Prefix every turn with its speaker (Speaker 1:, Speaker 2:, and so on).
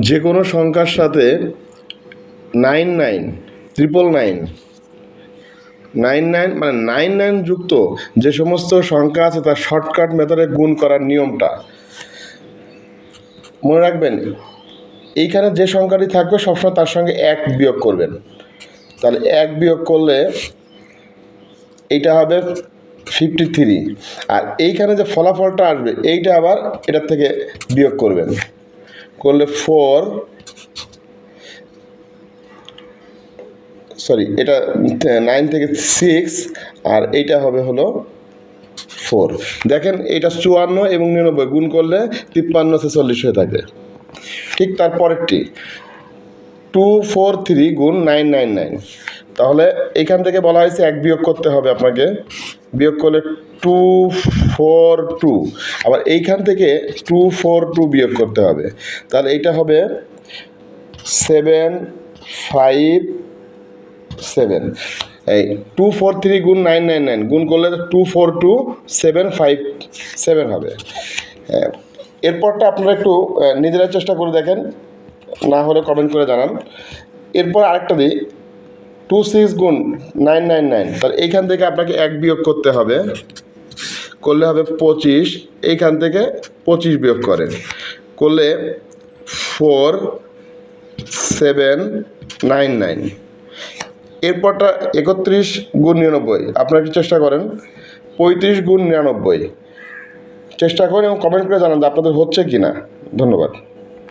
Speaker 1: যে কোনো সংখ্যার সাথে 99 মানে 99 যুক্ত যে সমস্ত সংখ্যা আছে তার শর্টকাট মেথডে গুণ করার নিয়মটা মনে রাখবেন। এইখানে যে সংখ্যাটি থাকবে সবসময় তার সঙ্গে 1 বিয়োগ করবেন। তাহলে 1 বিয়োগ করলে এইটা হবে 53, আর এইখানে যে ফলাফলটা আসবে এইটা আবার এটার থেকে বিয়োগ করবেন, করলে এটা 9 থেকে 6, আর এইটা হবে হলো 4। দেখেন এটা 54 এবং 99 গুণ করলে 53 46 হয়ে থাকে। ঠিক তারপরেরটি 243 গুণ 999, তাহলে এইখান থেকে বলা হয়েছে 1 বিয়োগ করতে হবে আপনাকে, বিয়োগ করলে 242, আবার এইখান থেকে 242 বিয়োগ করতে হবে, তাহলে এইটা হবে 757। এই 243 গুণ 999 গুণ করলে 242757 হবে। এরপরটা আপনারা একটু নিজেরা চেষ্টা করে দেখেন, না হলে কমেন্ট করে জানান। এরপর আরেকটা দিই 26 গুণ 999, তাহলে এইখান থেকে আপনাকে 1 বিয়োগ করতে হবে, করলে হবে 25, এইখান থেকে 25 বিয়োগ করেন, করলে 4799। এরপরটা 31 গুণ 99, আপনারা কি চেষ্টা করেন 35 গুণ 99 চেষ্টা করেন এবং কমেন্ট করে জানান যে আপনাদের হচ্ছে কি না। ধন্যবাদ।